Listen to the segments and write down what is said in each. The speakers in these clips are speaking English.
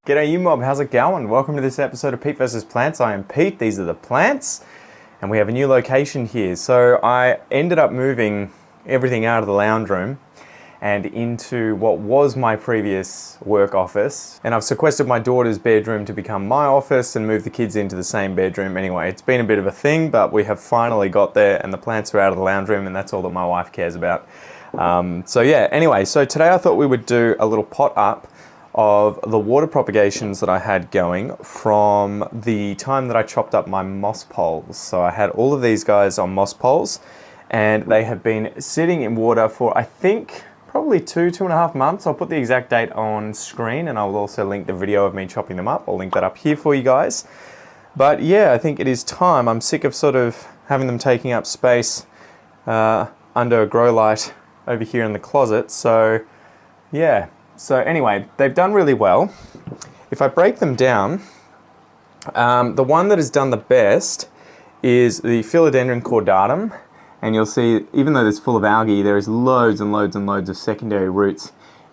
G'day you mob, how's it going? Welcome to this episode of Pete vs Plants. I am Pete, these are the plants, and we have a new location here. So I ended up moving everything out of the lounge room and into what was my previous work office. And I've sequestered my daughter's bedroom to become my office and moved the kids into the same bedroom. Anyway, it's been a bit of a thing, but we have finally got there and the plants are out of the lounge room and that's all that my wife cares about. So today I thought we would do a little pot up of the water propagations that I had going from the time that I chopped up my moss poles. So I had all of these guys on moss poles and they have been sitting in water for I think probably 2.5 months. I'll put the exact date on screen and I'll also link the video of me chopping them up. I'll link that up here for you guys. But yeah, I think it is time. I'm sick of sort of having them taking up space under a grow light over here in the closet. So yeah. So anyway, they've done really well. If I break them down, the one that has done the best is the Philodendron cordatum. And you'll see, even though it's full of algae, there is loads and loads and loads of secondary roots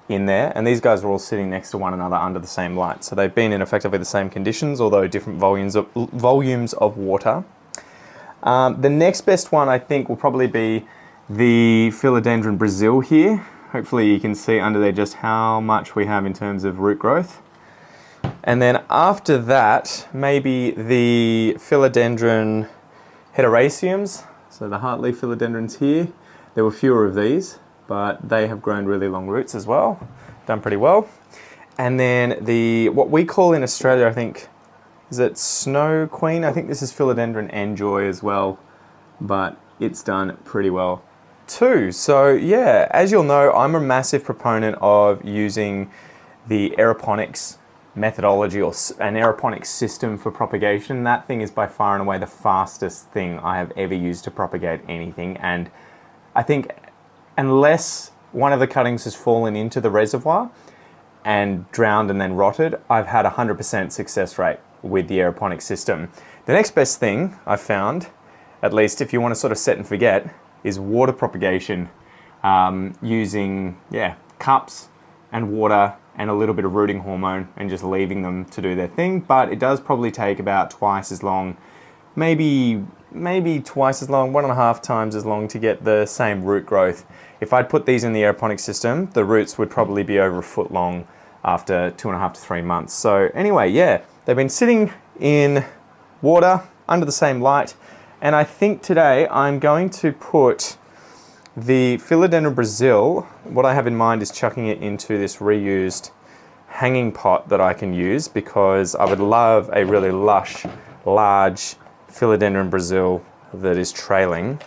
in there. And these guys are all sitting next to one another under the same light. So they've been in effectively the same conditions, although different volumes of water. The next best one, I think, will probably be the Philodendron Brasil here. Hopefully you can see under there just how much we have in terms of root growth. And then after that, maybe the Philodendron hederaceums. So the heartleaf philodendrons here. There were fewer of these, but they have grown really long roots as well. Done pretty well. And then what we call in Australia, I think, is it Snow Queen? I think this is Philodendron Enjoy as well, but it's done pretty well too. So yeah, as you'll know, I'm a massive proponent of using the aeroponics methodology or an aeroponics system for propagation. That thing is by far and away the fastest thing I have ever used to propagate anything. And I think unless one of the cuttings has fallen into the reservoir and drowned and then rotted, I've had 100% success rate with the aeroponics system. The next best thing I've found, at least if you want to sort of set and forget, is water propagation using cups and water and a little bit of rooting hormone and just leaving them to do their thing. But it does probably take about twice as long, maybe twice as long, 1.5 times as long to get the same root growth. If I'd put these in the aeroponics system, the roots would probably be over 1 foot long after 2.5 to 3 months. So anyway, yeah, they've been sitting in water under the same light. And I think today I'm going to put the Philodendron Brasil, what I have in mind is chucking it into this reused hanging pot that I can use because I would love a really lush, large Philodendron Brasil that is trailing.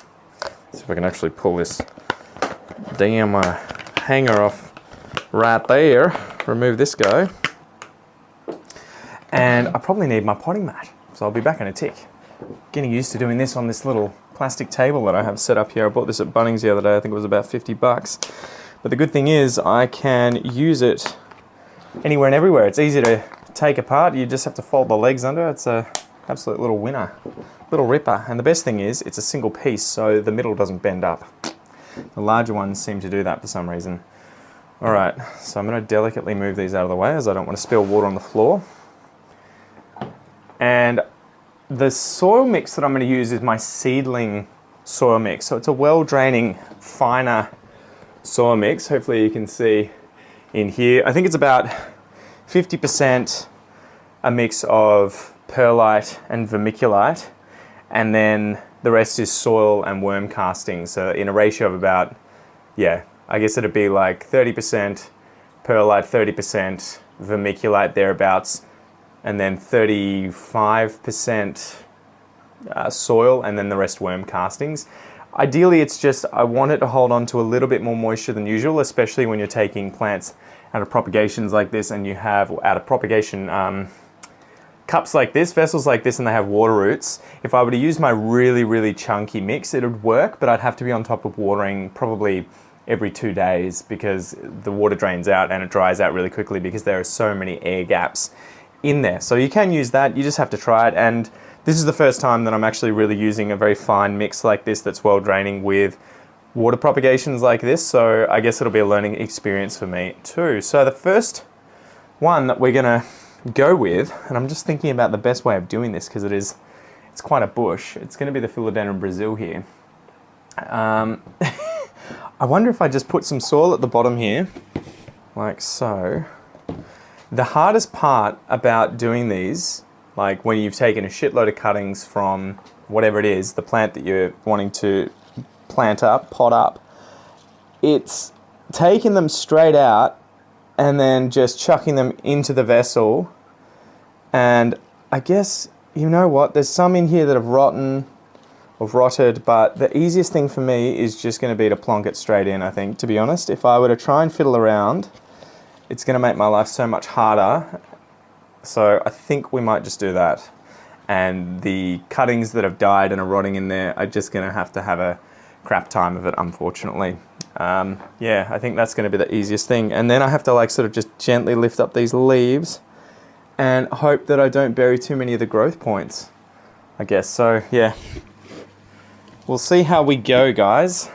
See if I can actually pull this damn hanger off right there. Remove this guy. And I probably need my potting mat, so I'll be back in a tick. Getting used to doing this on this little plastic table that I have set up here. I bought this at Bunnings the other day. I think it was about $50. But the good thing is I can use it anywhere and everywhere. It's easy to take apart. You just have to fold the legs under. It's a absolute little winner, little ripper. And the best thing is it's a single piece, so the middle doesn't bend up. The larger ones seem to do that for some reason. All right, so I'm going to delicately move these out of the way as I don't want to spill water on the floor. And the soil mix that I'm going to use is my seedling soil mix. So it's a well-draining, finer soil mix. Hopefully you can see in here. I think it's about 50% a mix of perlite and vermiculite, and then the rest is soil and worm castings. So in a ratio of about, I guess it'd be like 30% perlite, 30% vermiculite, thereabouts, and then 35% soil, and then the rest worm castings. Ideally, it's just, I want it to hold on to a little bit more moisture than usual, especially when you're taking plants out of propagations like this and you have out of propagation cups like this, vessels like this, and they have water roots. If I were to use my really, really chunky mix, it would work, but I'd have to be on top of watering probably every 2 days because the water drains out and it dries out really quickly because there are so many air gaps in there. So you can use that, you just have to try it. And this is the first time that I'm actually really using a very fine mix like this that's well draining with water propagations like this. So I guess it'll be a learning experience for me too. So the first one that we're gonna go with, and I'm just thinking about the best way of doing this because it's quite a bush. It's going to be the Philodendron Brasil here. I wonder if I just put some soil at the bottom here, like so. The hardest part about doing these, like when you've taken a shitload of cuttings from whatever it is, the plant that you're wanting to plant up, pot up, it's taking them straight out and then just chucking them into the vessel. And I guess, you know what, there's some in here that have rotted, but the easiest thing for me is just going to be to plonk it straight in, I think, to be honest. If I were to try and fiddle around, it's going to make my life so much harder. So I think we might just do that. And the cuttings that have died and are rotting in there are just going to have a crap time of it, unfortunately. Yeah, I think that's going to be the easiest thing. And then I have to like sort of just gently lift up these leaves and hope that I don't bury too many of the growth points, I guess. So yeah, we'll see how we go, guys.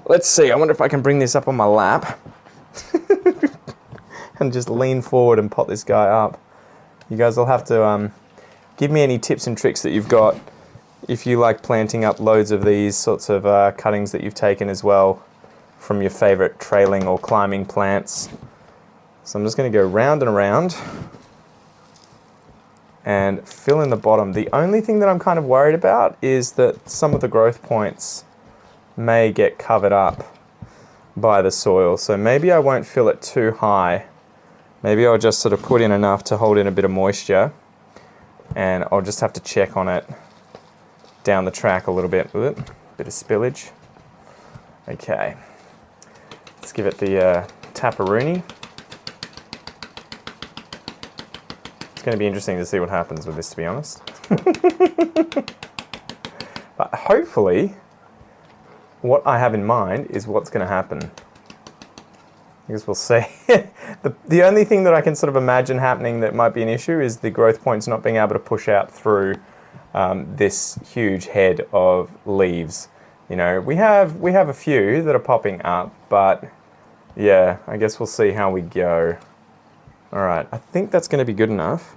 Let's see, I wonder if I can bring this up on my lap and just lean forward and pot this guy up. You guys will have to give me any tips and tricks that you've got if you like planting up loads of these sorts of cuttings that you've taken as well from your favorite trailing or climbing plants. So I'm just going to go round and around and fill in the bottom. The only thing that I'm kind of worried about is that some of the growth points may get covered up by the soil. So maybe I won't fill it too high. Maybe I'll just sort of put in enough to hold in a bit of moisture, and I'll just have to check on it down the track a little bit with it. Bit of spillage. Okay. Let's give it the taparoonie. It's going to be interesting to see what happens with this, to be honest. But hopefully, what I have in mind is what's going to happen. I guess we'll see. The only thing that I can sort of imagine happening that might be an issue is the growth points not being able to push out through this huge head of leaves. You know, we have a few that are popping up, but yeah, I guess we'll see how we go. All right, I think that's going to be good enough.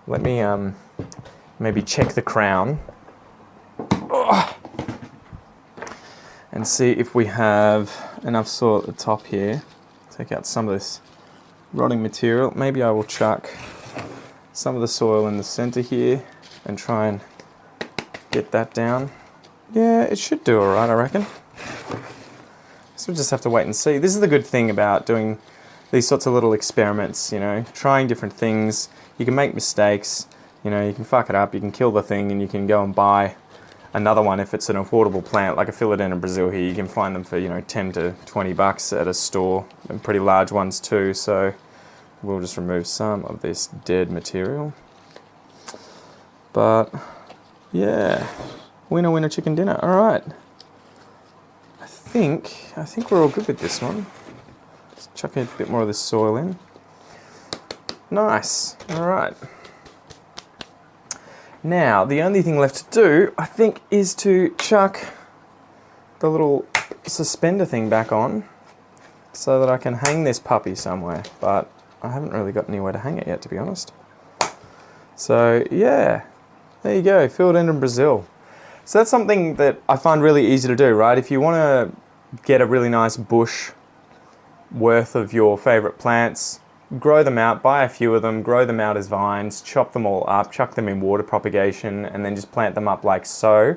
Let me maybe check the crown. Oh. And see if we have enough soil at the top here. Take out some of this rotting material. Maybe I will chuck some of the soil in the center here and try and get that down. Yeah, it should do all right, I reckon. So we'll just have to wait and see. This is the good thing about doing these sorts of little experiments, you know, trying different things. You can make mistakes, you know, you can fuck it up, you can kill the thing, and you can go and buy another one if it's an affordable plant, like a Philodendron Brasil here. You can find them for, you know, 10 to 20 bucks at a store, and pretty large ones too. So we'll just remove some of this dead material. But yeah, winner, winner, chicken dinner. All right. I think we're all good with this one. Just chuck a bit more of this soil in. Nice. All right. Now, the only thing left to do, I think, is to chuck the little suspender thing back on so that I can hang this puppy somewhere. But I haven't really got anywhere to hang it yet, to be honest. So, yeah, there you go, Philodendron Brasil. So that's something that I find really easy to do, right? If you want to get a really nice bush worth of your favorite plants, grow them out, buy a few of them, grow them out as vines, chop them all up, chuck them in water propagation, and then just plant them up like so.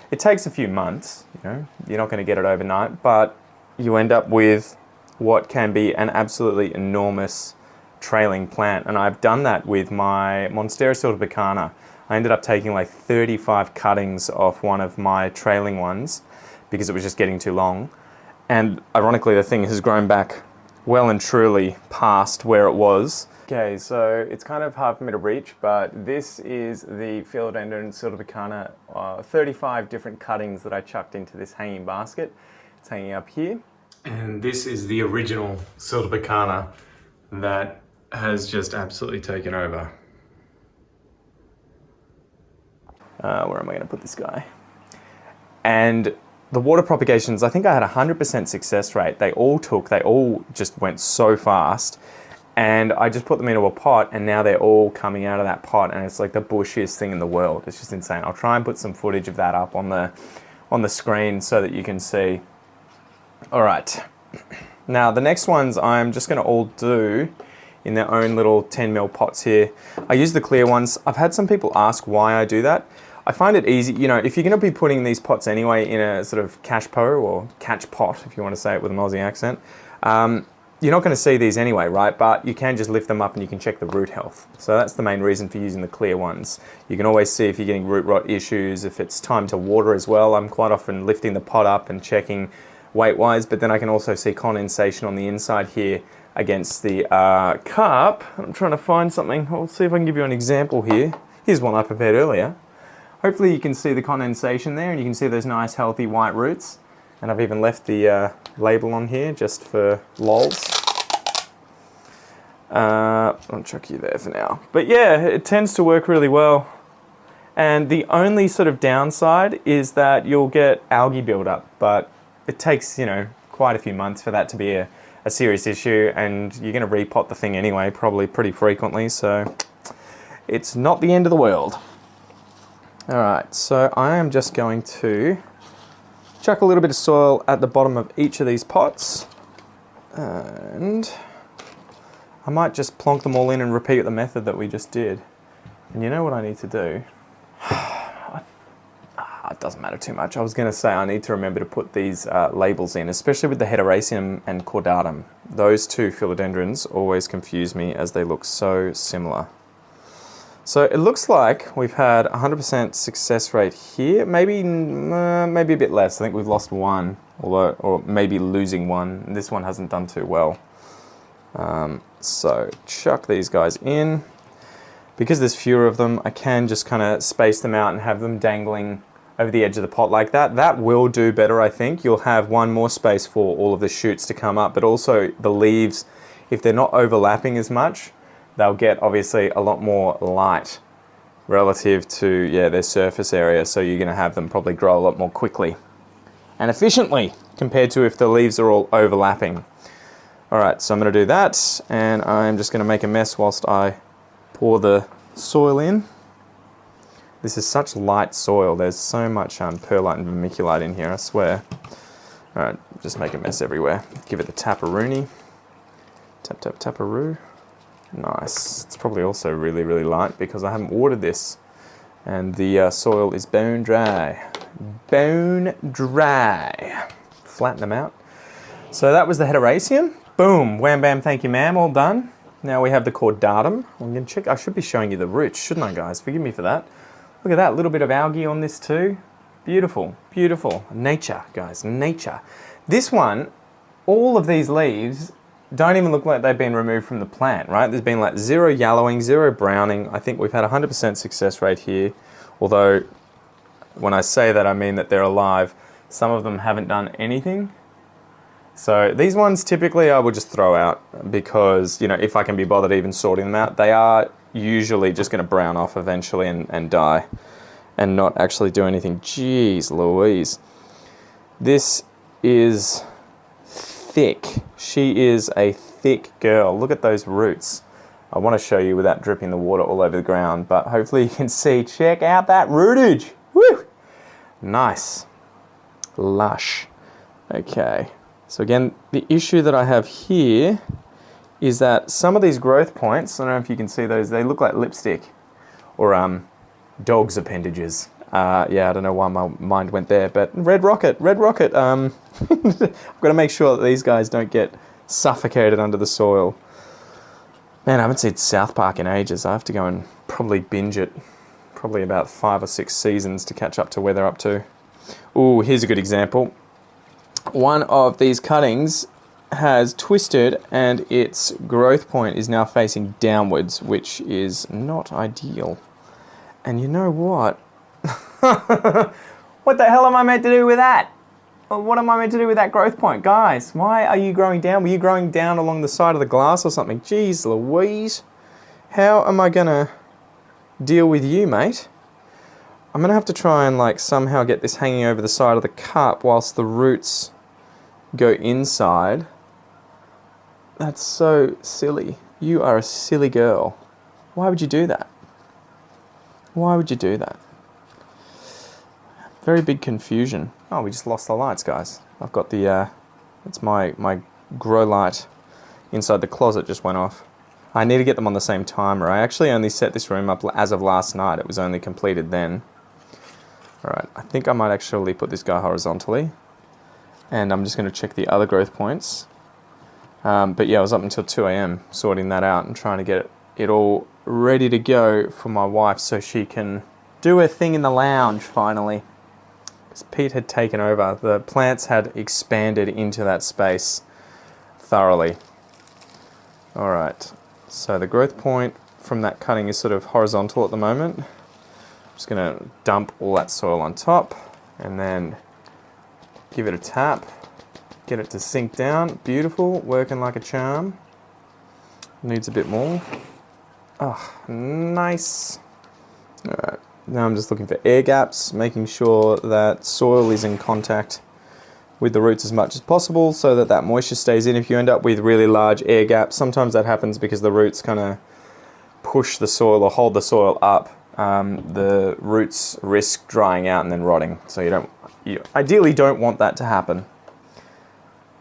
It takes a few months, you know, you're not going to get it overnight, but you end up with what can be an absolutely enormous trailing plant. And I've done that with my Monstera silvicana. I ended up taking like 35 cuttings off one of my trailing ones because it was just getting too long. And ironically, the thing has grown back well and truly past where it was. Okay, so it's kind of hard for me to reach, but this is the Philodendron silvicana, 35 different cuttings that I chucked into this hanging basket. It's hanging up here. And this is the original silvicana that has just absolutely taken over. Where am I going to put this guy? And the water propagations, I think I had 100% success rate. They all just went so fast. And I just put them into a pot, and now they're all coming out of that pot, and it's like the bushiest thing in the world. It's just insane. I'll try and put some footage of that up on the screen so that you can see. All right. Now the next ones I'm just going to all do in their own little 10 ml pots here. I use the clear ones. I've had some people ask why I do that. I find it easy, you know, if you're going to be putting these pots anyway in a sort of cache pot or catch pot, if you want to say it with an Aussie accent, you're not going to see these anyway, right? But you can just lift them up and you can check the root health. So that's the main reason for using the clear ones. You can always see if you're getting root rot issues, if it's time to water as well. I'm quite often lifting the pot up and checking weight-wise, but then I can also see condensation on the inside here against the cup. I'm trying to find something. I'll see if I can give you an example here. Here's one I prepared earlier. Hopefully you can see the condensation there and you can see those nice healthy white roots. And I've even left the label on here just for lols. I'll chuck you there for now. But yeah, it tends to work really well. And the only sort of downside is that you'll get algae buildup, but it takes, you know, quite a few months for that to be a serious issue, and you're going to repot the thing anyway, probably pretty frequently, so it's not the end of the world. Alright, so I am just going to chuck a little bit of soil at the bottom of each of these pots, and I might just plonk them all in and repeat the method that we just did. And you know what I need to do? It doesn't matter too much. I was going to say I need to remember to put these labels in, especially with the hederaceum and cordatum. Those two philodendrons always confuse me as they look so similar. So it looks like we've had 100% success rate here. Maybe a bit less. I think we've lost one, or maybe losing one. This one hasn't done too well. So chuck these guys in. Because there's fewer of them, I can just kind of space them out and have them dangling over the edge of the pot like that. That will do better, I think. You'll have one more space for all of the shoots to come up, but also the leaves, if they're not overlapping as much, they'll get obviously a lot more light relative to their surface area, so you're going to have them probably grow a lot more quickly and efficiently compared to if the leaves are all overlapping. Alright, so I'm going to do that, and I'm just going to make a mess whilst I pour the soil in. This is such light soil. There's so much perlite and vermiculite in here, I swear. Alright, just make a mess everywhere. Give it the taparoonie. Tap, tap, taparoo. Nice. It's probably also really, really light because I haven't watered this. And the soil is bone dry. Bone dry. Flatten them out. So that was the hederaceum. Boom. Wham, bam, thank you, ma'am. All done. Now we have the cordatum. I'm going to check. I should be showing you the roots, shouldn't I, guys? Forgive me for that. Look at that, a little bit of algae on this too. Beautiful, beautiful. Nature, guys, nature. This one, all of these leaves don't even look like they've been removed from the plant, right? There's been like zero yellowing, zero browning. I think we've had 100% success rate here. Although, when I say that, I mean that they're alive. Some of them haven't done anything. So these ones typically I will just throw out because, you know, if I can be bothered even sorting them out, they are usually just going to brown off eventually and die and not actually do anything. Jeez Louise. This is thick. She is a thick girl. Look at those roots. I want to show you without dripping the water all over the ground, but hopefully you can see. Check out that rootage. Woo! Nice. Lush. Okay. So again, the issue that I have here is that some of these growth points, I don't know if you can see those, they look like lipstick or dog's appendages. Yeah, I don't know why my mind went there, but red rocket. I've got to make sure that these guys don't get suffocated under the soil. Man, I haven't seen South Park in ages. I have to go and probably binge it. Probably about 5 or 6 seasons to catch up to where they're up to. Ooh, here's a good example. One of these cuttings has twisted and its growth point is now facing downwards, which is not ideal. And you know what? What the hell am I meant to do with that? What am I meant to do with that growth point? Guys, why are you growing down? Were you growing down along the side of the glass or something? Jeez Louise. How am I going to deal with you, mate? I'm going to have to try and like somehow get this hanging over the side of the cup whilst the roots go inside. That's so silly. You are a silly girl. Why would you do that? Why would you do that? Very big confusion. Oh, we just lost the lights, guys. I've got the, it's my grow light inside the closet just went off. I need to get them on the same timer. I actually only set this room up as of last night. It was only completed then. Alright, I think I might actually put this guy horizontally. And I'm just going to check the other growth points. But yeah, I was up until 2 AM sorting that out and trying to get it all ready to go for my wife so she can do her thing in the lounge finally. Because Pete had taken over. The plants had expanded into that space thoroughly. Alright, so the growth point from that cutting is sort of horizontal at the moment. I'm just going to dump all that soil on top and then give it a tap. Get it to sink down. Beautiful, working like a charm. Needs a bit more. Oh, nice. Alright, now I'm just looking for air gaps, making sure that soil is in contact with the roots as much as possible so that that moisture stays in. If you end up with really large air gaps, sometimes that happens because the roots kind of push the soil or hold the soil up. The roots risk drying out and then rotting. So you ideally don't want that to happen.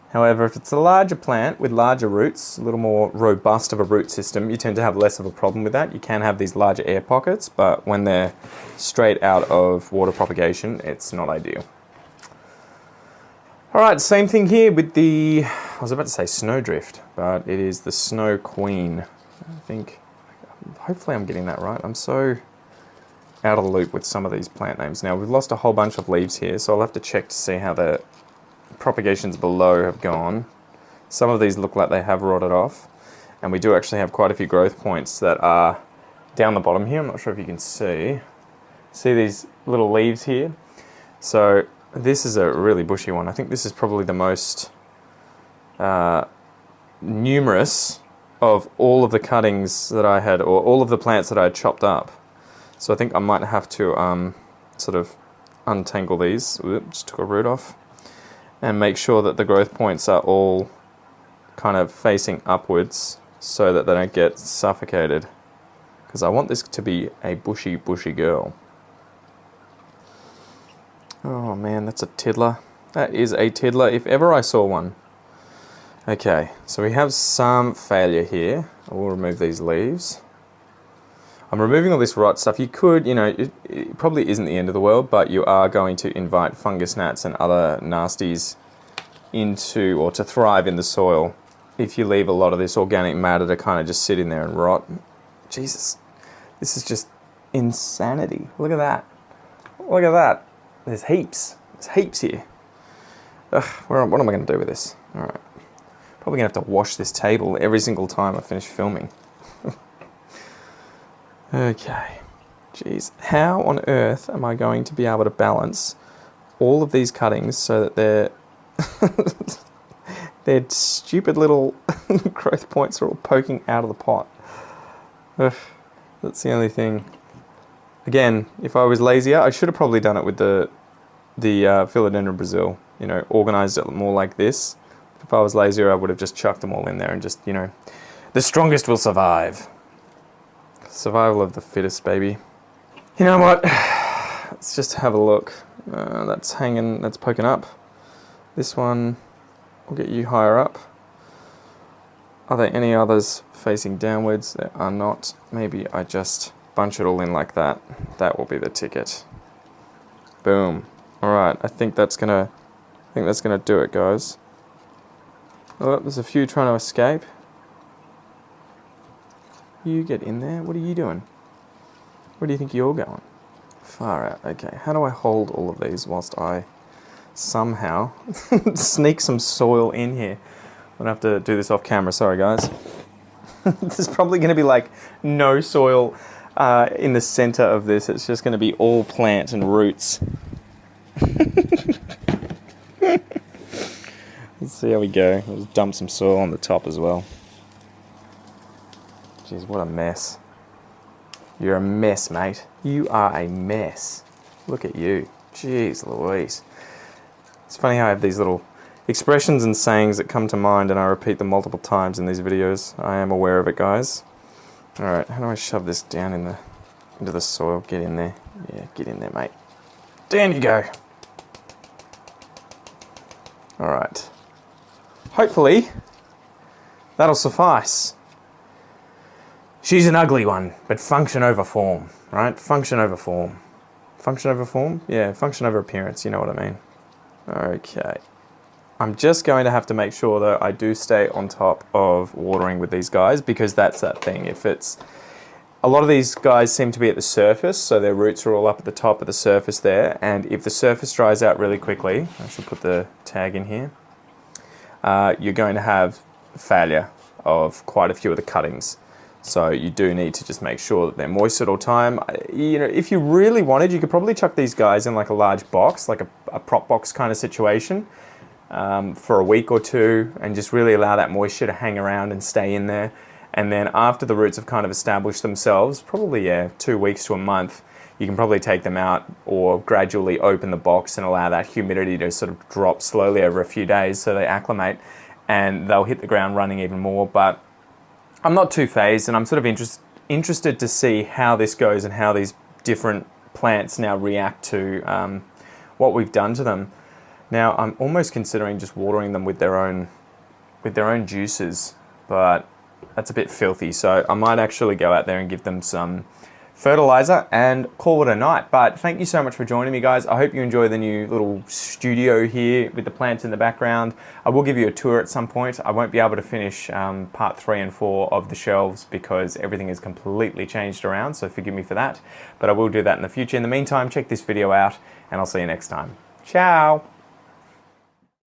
However, if it's a larger plant with larger roots, a little more robust of a root system, you tend to have less of a problem with that. You can have these larger air pockets, but when they're straight out of water propagation, it's not ideal. Alright, same thing here with the, I was about to say snowdrift, but it is the snow queen. I think, hopefully I'm getting that right. I'm so out of the loop with some of these plant names. Now, we've lost a whole bunch of leaves here, so I'll have to check to see how the propagations below have gone. Some of these look like they have rotted off, and we do actually have quite a few growth points that are down the bottom here. I'm not sure if you can see these little leaves here. So this is a really bushy one. I think this is probably the most numerous of all of the cuttings that I had, or all of the plants that I had chopped up. So I think I might have to sort of untangle these. Oops, just took a root off. And make sure that the growth points are all kind of facing upwards so that they don't get suffocated. Because I want this to be a bushy girl. Oh man, that's a tiddler. That is a tiddler if ever I saw one. Okay, so we have some failure here. I will remove these leaves. I'm removing all this rot stuff. You could, it probably isn't the end of the world, but you are going to invite fungus gnats and other nasties into, or to thrive in the soil if you leave a lot of this organic matter to kind of just sit in there and rot. Jesus, this is just insanity. Look at that. Look at that. There's heaps. There's heaps here. Ugh, what am I going to do with this? All right. Probably going to have to wash this table every single time I finish filming. Okay, jeez, how on earth am I going to be able to balance all of these cuttings so that their stupid little growth points are all poking out of the pot? Ugh, that's the only thing. Again, if I was lazier, I should have probably done it with the Philodendron Brasil, organized it more like this. If I was lazier, I would have just chucked them all in there and just, the strongest will survive. Survival of the fittest, baby. You know what? Let's just have a look. That's hanging, that's poking up. This one will get you higher up. Are there any others facing downwards? There are not. Maybe I just bunch it all in like that. That will be the ticket. Boom. Alright, I think that's gonna do it, guys. Oh, there's a few trying to escape. You get in there. What are you doing? Where do you think you're going? Far out. Okay, how do I hold all of these whilst I somehow sneak some soil in here? I'm going to have to do this off camera. Sorry, guys. There's probably going to be like no soil in the center of this. It's just going to be all plants and roots. Let's see how we go. Let's dump some soil on the top as well. Jeez, what a mess. You're a mess, mate. You are a mess. Look at you. Jeez Louise. It's funny how I have these little expressions and sayings that come to mind, and I repeat them multiple times in these videos. I am aware of it, guys. Alright, how do I shove this down into the soil? Get in there. Yeah, get in there, mate. Down you go. Alright. Hopefully, that'll suffice. She's an ugly one, but function over form, right? Function over form. Function over form? Yeah, function over appearance, you know what I mean. Okay. I'm just going to have to make sure that I do stay on top of watering with these guys, because that's that thing. If it's... A lot of these guys seem to be at the surface, so their roots are all up at the top of the surface there, and if the surface dries out really quickly, I should put the tag in here, you're going to have failure of quite a few of the cuttings. So you do need to just make sure that they're moist at all time. You know, if you really wanted, you could probably chuck these guys in like a large box, like a prop box kind of situation, for a week or two, and just really allow that moisture to hang around and stay in there. And then after the roots have kind of established themselves, probably 2 weeks to a month, you can probably take them out or gradually open the box and allow that humidity to sort of drop slowly over a few days so they acclimate, and they'll hit the ground running even more. But I'm not too phased, and I'm sort of interested to see how this goes and how these different plants now react to what we've done to them. Now, I'm almost considering just watering them with their own juices, but that's a bit filthy. So I might actually go out there and give them some fertilizer and call it a night. But thank you so much for joining me, guys. I hope you enjoy the new little studio here with the plants in the background. I will give you a tour at some point. I won't be able to finish part 3 and 4 of the shelves because everything is completely changed around, so forgive me for that. But I will do that in the future. In the meantime, check this video out, and I'll see you next time. Ciao!